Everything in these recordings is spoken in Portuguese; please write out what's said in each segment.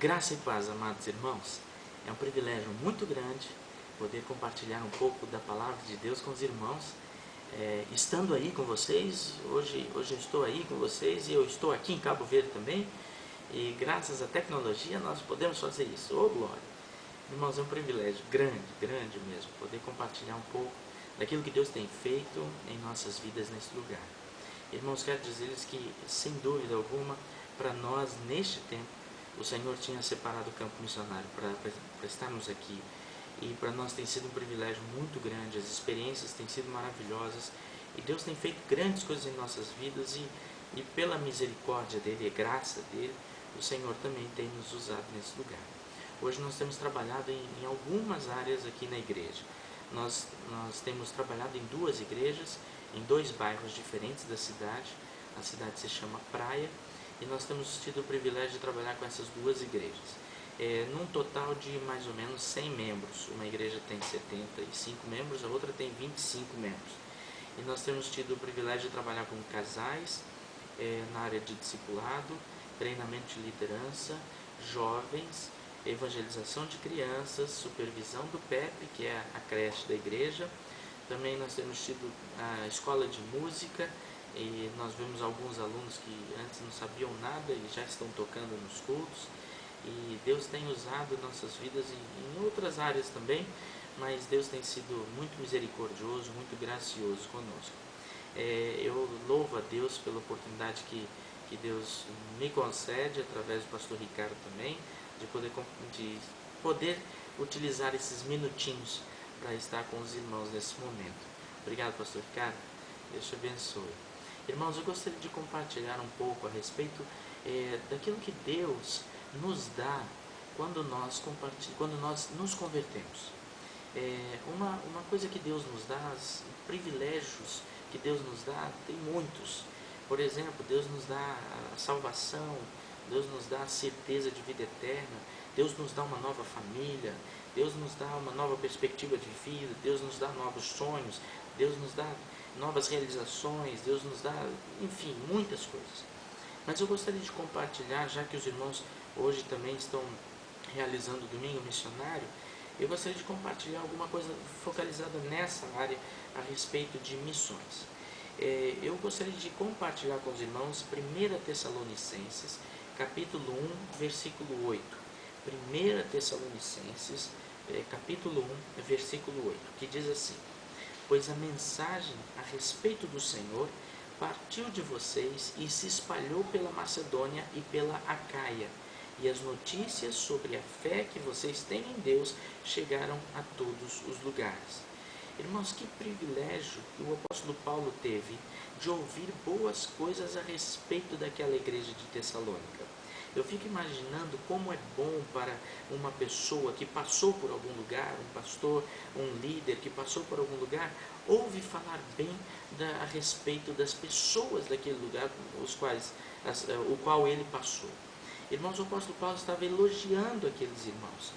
Graça e paz, amados irmãos. É um privilégio muito grande poder compartilhar um pouco da palavra de Deus com os irmãos. Estando aí com vocês, hoje eu estou aí com vocês e eu estou aqui em Cabo Verde também. E graças à tecnologia nós podemos fazer isso. Ô glória! Irmãos, é um privilégio grande, grande mesmo, poder compartilhar um pouco daquilo que Deus tem feito em nossas vidas nesse lugar. Irmãos, quero dizer-lhes que, sem dúvida alguma, para nós, neste tempo, o Senhor tinha separado o campo missionário para estarmos aqui. E para nós tem sido um privilégio muito grande, as experiências têm sido maravilhosas. E Deus tem feito grandes coisas em nossas vidas e pela misericórdia dEle e graça dEle, o Senhor também tem nos usado nesse lugar. Hoje nós temos trabalhado em algumas áreas aqui na igreja. Nós temos trabalhado em duas igrejas, em dois bairros diferentes da cidade. A cidade se chama Praia e nós temos tido o privilégio de trabalhar com essas duas igrejas. Num total de mais ou menos 100 membros. Uma igreja tem 75 membros, a outra tem 25 membros. E nós temos tido o privilégio de trabalhar com casais, na área de discipulado, treinamento de liderança, jovens, evangelização de crianças, supervisão do PEP, que é a creche da igreja. Também nós temos tido a escola de música e nós vemos alguns alunos que antes não sabiam nada e já estão tocando nos cultos. E Deus tem usado nossas vidas em outras áreas também, mas Deus tem sido muito misericordioso, muito gracioso conosco. Eu louvo a Deus pela oportunidade que Deus me concede, através do pastor Ricardo também, de poder utilizar esses minutinhos para estar com os irmãos nesse momento. Obrigado, pastor Ricardo. Deus te abençoe. Irmãos, eu gostaria de compartilhar um pouco a respeito daquilo que Deus nos dá quando nós nos convertemos. Uma coisa que Deus nos dá, privilégios que Deus nos dá, tem muitos. Por exemplo, Deus nos dá a salvação, Deus nos dá a certeza de vida eterna, Deus nos dá uma nova família, Deus nos dá uma nova perspectiva de vida, Deus nos dá novos sonhos, Deus nos dá novas realizações, Deus nos dá, enfim, muitas coisas. Mas eu gostaria de compartilhar, já que os irmãos hoje também estão realizando o Domingo Missionário, eu gostaria de compartilhar alguma coisa focalizada nessa área a respeito de missões. Eu gostaria de compartilhar com os irmãos 1 Tessalonicenses, capítulo 1, versículo 8. 1 Tessalonicenses, capítulo 1, versículo 8, que diz assim: pois a mensagem a respeito do Senhor partiu de vocês e se espalhou pela Macedônia e pela Acaia, e as notícias sobre a fé que vocês têm em Deus chegaram a todos os lugares. Irmãos, que privilégio que o apóstolo Paulo teve de ouvir boas coisas a respeito daquela igreja de Tessalônica. Eu fico imaginando como é bom para uma pessoa que passou por algum lugar, um pastor, um líder que passou por algum lugar, ouve falar bem a respeito das pessoas daquele lugar, o qual ele passou. Irmãos, o apóstolo Paulo estava elogiando aqueles irmãos,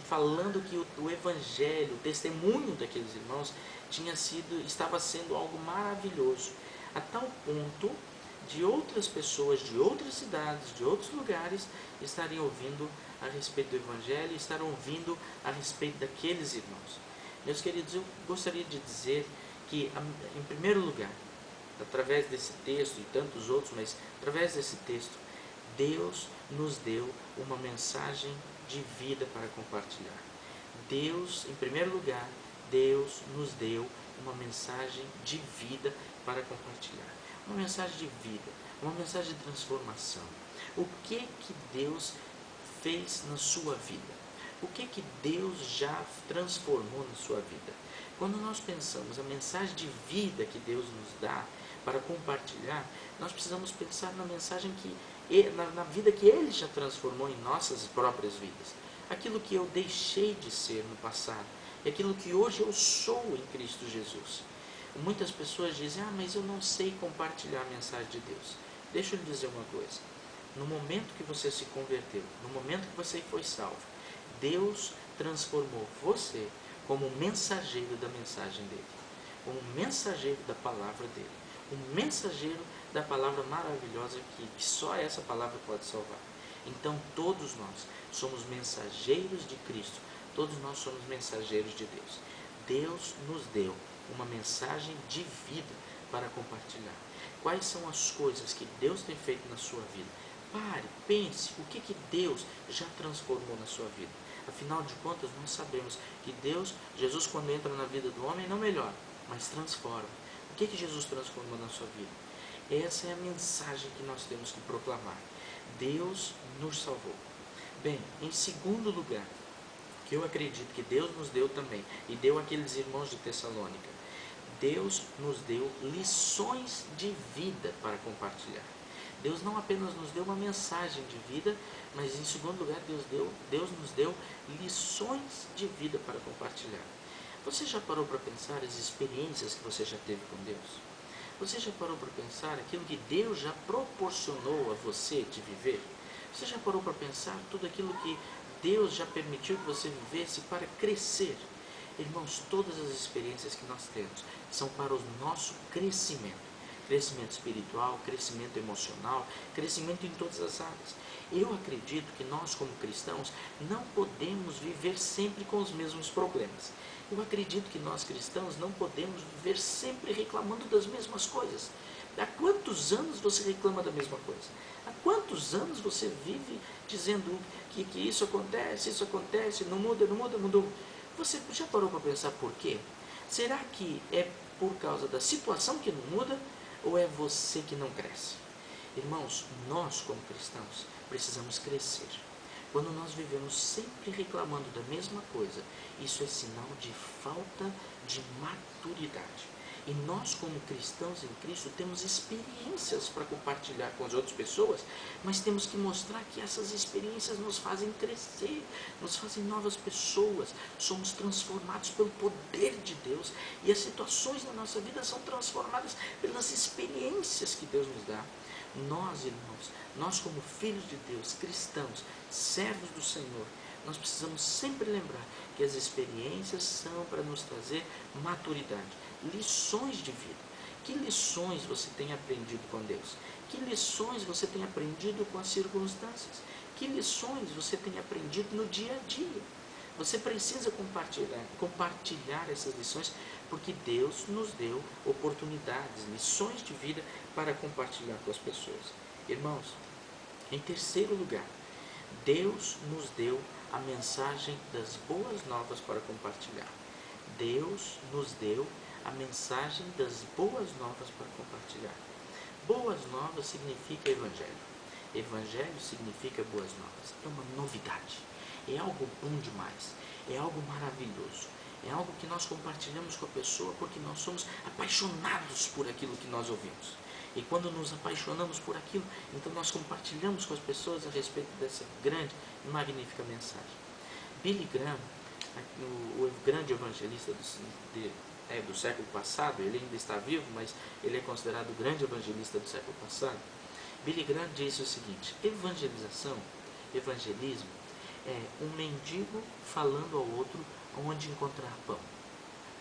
falando que o evangelho, o testemunho daqueles irmãos estava sendo algo maravilhoso, a tal ponto de outras pessoas de outras cidades, de outros lugares, estarem ouvindo a respeito do evangelho, estarem ouvindo a respeito daqueles irmãos. Meus queridos, eu gostaria de dizer que, em primeiro lugar, através desse texto e tantos outros, mas através desse texto, Deus nos deu uma mensagem de vida para compartilhar. Deus, em primeiro lugar, Deus nos deu uma mensagem de vida para compartilhar. Uma mensagem de vida, uma mensagem de transformação. O que Deus fez na sua vida? O que Deus já transformou na sua vida? Quando nós pensamos a mensagem de vida que Deus nos dá para compartilhar, nós precisamos pensar na mensagem na vida que Ele já transformou em nossas próprias vidas. Aquilo que eu deixei de ser no passado, e aquilo que hoje eu sou em Cristo Jesus. Muitas pessoas dizem, mas eu não sei compartilhar a mensagem de Deus. Deixa eu lhe dizer uma coisa. No momento que você se converteu, no momento que você foi salvo, Deus transformou você como mensageiro da mensagem dele, como mensageiro da palavra dele, um mensageiro da palavra maravilhosa que só essa palavra pode salvar. Então todos nós somos mensageiros de Cristo, todos nós somos mensageiros de Deus. Deus nos deu uma mensagem de vida para compartilhar. Quais são as coisas que Deus tem feito na sua vida? Pare, pense, o que Deus já transformou na sua vida? Afinal de contas, nós sabemos que Jesus quando entra na vida do homem, não melhora, mas transforma. O que Jesus transformou na sua vida? Essa é a mensagem que nós temos que proclamar. Deus nos salvou. Bem, em segundo lugar, que eu acredito que Deus nos deu também, e deu àqueles irmãos de Tessalônica, Deus nos deu lições de vida para compartilhar. Deus não apenas nos deu uma mensagem de vida, mas em segundo lugar, Deus nos deu lições de vida para compartilhar. Você já parou para pensar as experiências que você já teve com Deus? Você já parou para pensar aquilo que Deus já proporcionou a você de viver? Você já parou para pensar tudo aquilo que Deus já permitiu que você vivesse para crescer? Irmãos, todas as experiências que nós temos são para o nosso crescimento. Crescimento espiritual, crescimento emocional, crescimento em todas as áreas. Eu acredito que nós como cristãos não podemos viver sempre com os mesmos problemas. Eu acredito que nós cristãos não podemos viver sempre reclamando das mesmas coisas. Há quantos anos você reclama da mesma coisa? Há quantos anos você vive dizendo que isso acontece, não muda, mudou? Você já parou para pensar por quê? Será que é por causa da situação que não muda ou é você que não cresce? Irmãos, nós como cristãos precisamos crescer. Quando nós vivemos sempre reclamando da mesma coisa, isso é sinal de falta de maturidade. E nós como cristãos em Cristo temos experiências para compartilhar com as outras pessoas, mas temos que mostrar que essas experiências nos fazem crescer, nos fazem novas pessoas, somos transformados pelo poder de Deus e as situações na nossa vida são transformadas pelas experiências que Deus nos dá. Nós, irmãos, nós como filhos de Deus, cristãos, servos do Senhor, nós precisamos sempre lembrar que as experiências são para nos trazer maturidade, lições de vida. Que lições você tem aprendido com Deus? Que lições você tem aprendido com as circunstâncias? Que lições você tem aprendido no dia a dia? Você precisa compartilhar essas lições, porque Deus nos deu oportunidades, lições de vida para compartilhar com as pessoas. Irmãos, em terceiro lugar, Deus nos deu a mensagem das boas novas para compartilhar. Deus nos deu a mensagem das boas novas para compartilhar. Boas novas significa evangelho. Evangelho significa boas novas. É uma novidade. É algo bom demais. É algo maravilhoso. É algo que nós compartilhamos com a pessoa porque nós somos apaixonados por aquilo que nós ouvimos. E quando nos apaixonamos por aquilo, então nós compartilhamos com as pessoas a respeito dessa grande e magnífica mensagem. Billy Graham, o grande evangelista do século passado, ele ainda está vivo, mas ele é considerado o grande evangelista do século passado. Billy Graham disse o seguinte: evangelismo é um mendigo falando ao outro onde encontrar pão.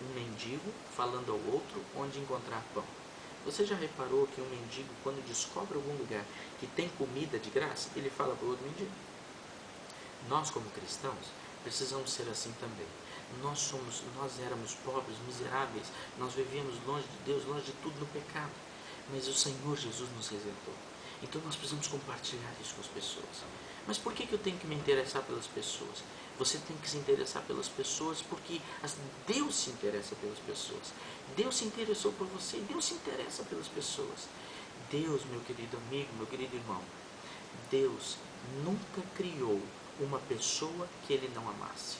Um mendigo falando ao outro onde encontrar pão. Você já reparou que um mendigo, quando descobre algum lugar que tem comida de graça, ele fala para o outro mendigo? Nós, como cristãos, precisamos ser assim também. Nós éramos pobres, miseráveis, nós vivíamos longe de Deus, longe de tudo no pecado. Mas o Senhor Jesus nos resgatou. Então nós precisamos compartilhar isso com as pessoas. Mas por que eu tenho que me interessar pelas pessoas? Você tem que se interessar pelas pessoas porque Deus se interessa pelas pessoas. Deus se interessou por você e Deus se interessa pelas pessoas. Deus, meu querido amigo, meu querido irmão, Deus nunca criou uma pessoa que Ele não amasse.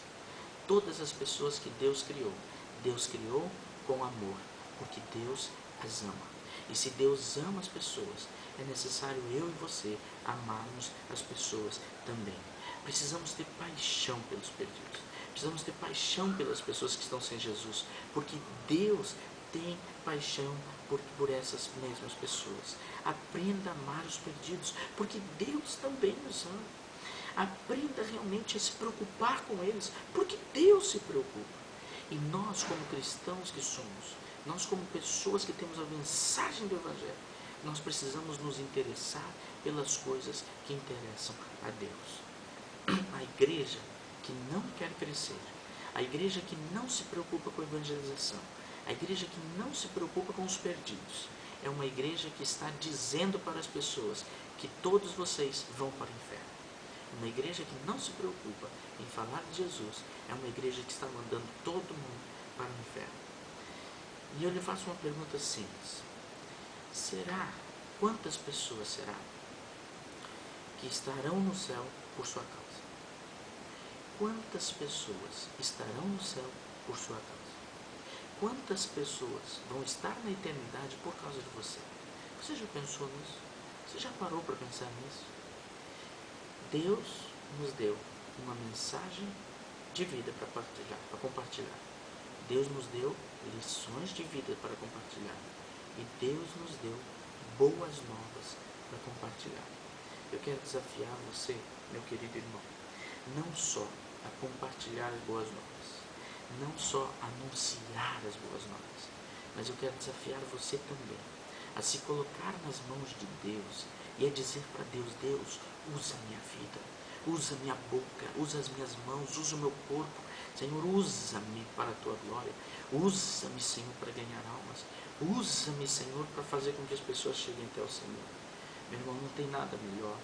Todas as pessoas que Deus criou com amor, porque Deus as ama. E se Deus ama as pessoas, é necessário eu e você amarmos as pessoas também. Precisamos ter paixão pelos perdidos. Precisamos ter paixão pelas pessoas que estão sem Jesus, porque Deus tem paixão por essas mesmas pessoas. Aprenda a amar os perdidos, porque Deus também os ama. Aprenda realmente a se preocupar com eles, porque Deus se preocupa. E nós, como cristãos que somos, nós como pessoas que temos a mensagem do Evangelho, Nós precisamos nos interessar pelas coisas que interessam a Deus. A igreja que não quer crescer, a igreja que não se preocupa com a evangelização, a igreja que não se preocupa com os perdidos, é uma igreja que está dizendo para as pessoas que todos vocês vão para o inferno. Uma igreja que não se preocupa em falar de Jesus é uma igreja que está mandando todo mundo para o inferno. E eu lhe faço uma pergunta simples. Quantas pessoas será que estarão no céu por sua causa? Quantas pessoas estarão no céu por sua causa? Quantas pessoas vão estar na eternidade por causa de você? Você já pensou nisso? Você já parou para pensar nisso? Deus nos deu uma mensagem de vida para compartilhar. Deus nos deu lições de vida para compartilhar. E Deus nos deu boas novas para compartilhar. Eu quero desafiar você, meu querido irmão, não só a compartilhar as boas novas, não só anunciar as boas novas, mas eu quero desafiar você também a se colocar nas mãos de Deus e a dizer para Deus: Deus, usa a minha vida, usa a minha boca, usa as minhas mãos, usa o meu corpo. Senhor, usa-me para a tua glória, usa-me, Senhor, para ganhar almas, usa-me, Senhor, para fazer com que as pessoas cheguem até o Senhor. Meu irmão, não tem nada melhor.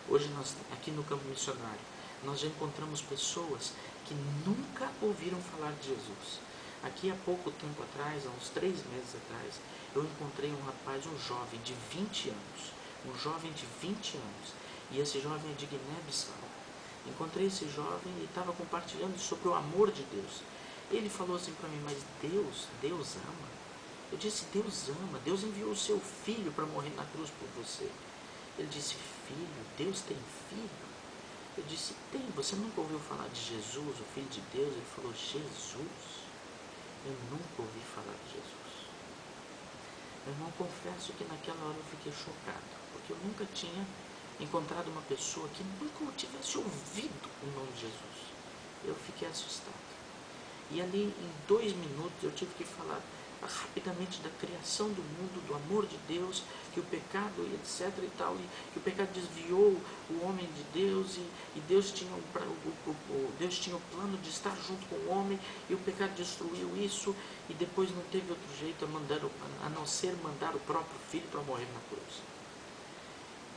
Hoje nós, aqui no campo missionário, nós já encontramos pessoas que nunca ouviram falar de Jesus. Aqui há pouco tempo atrás, há uns 3 meses atrás, eu encontrei um rapaz, um jovem de 20 anos, e esse jovem é de Guiné-Bissau. Encontrei esse jovem e estava compartilhando sobre o amor de Deus. Ele falou assim para mim: mas Deus ama? Eu disse: Deus ama, Deus enviou o seu filho para morrer na cruz por você. Ele disse: filho, Deus tem filho? Eu disse: tem. Você nunca ouviu falar de Jesus, o Filho de Deus? Ele falou: Jesus? Eu nunca ouvi falar de Jesus. Meu irmão, confesso que naquela hora eu fiquei chocado, porque eu nunca tinha encontrado uma pessoa que nunca tivesse ouvido o nome de Jesus. Eu fiquei assustado. E ali, em 2 minutos, eu tive que falar rapidamente da criação do mundo, do amor de Deus, que o pecado, etc. e tal, e que o pecado desviou o homem de Deus, e Deus tinha o plano de estar junto com o homem, e o pecado destruiu isso, e depois não teve outro jeito a não ser mandar o próprio filho para morrer na cruz.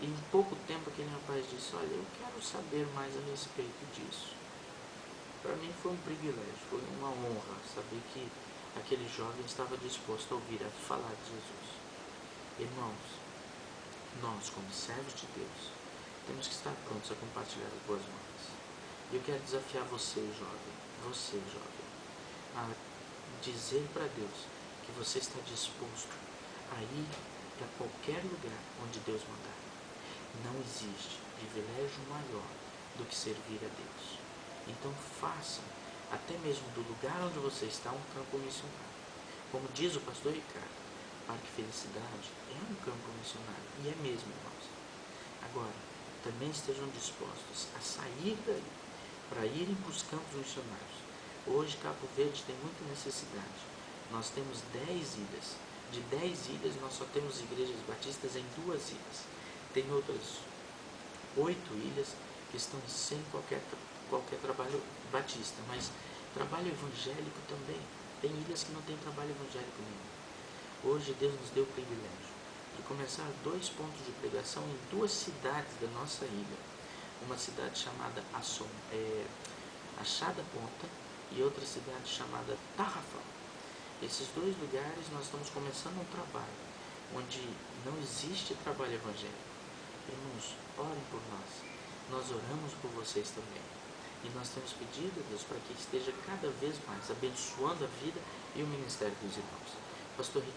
E em pouco tempo aquele rapaz disse: olha, eu quero saber mais a respeito disso. Para mim foi um privilégio, foi uma honra saber que aquele jovem estava disposto a ouvir a falar de Jesus. Irmãos, nós como servos de Deus temos que estar prontos a compartilhar as boas novas. E eu quero desafiar você jovem, a dizer para Deus que você está disposto a ir para qualquer lugar onde Deus mandar. Não existe privilégio maior do que servir a Deus. Então façam, até mesmo do lugar onde você está, um campo missionário. Como diz o pastor Ricardo, Parque Felicidade é um campo missionário. E é mesmo, irmãos. Agora, também estejam dispostos a sair daí para irem para os campos missionários. Hoje, Cabo Verde tem muita necessidade. Nós temos 10 ilhas. De 10 ilhas, nós só temos igrejas batistas em 2 ilhas. Tem outras 8 ilhas que estão sem qualquer trabalho batista, mas trabalho evangélico também. Tem ilhas que não tem trabalho evangélico nenhum. Hoje Deus nos deu o privilégio de começar 2 pontos de pregação em 2 cidades da nossa ilha. Uma cidade chamada Achada Ponta e outra cidade chamada Tarrafal. Esses 2 lugares nós estamos começando um trabalho onde não existe trabalho evangélico. Irmãos, orem por nós. Nós oramos por vocês também. E nós temos pedido a Deus para que esteja cada vez mais abençoando a vida e o ministério dos irmãos. Pastor Ricardo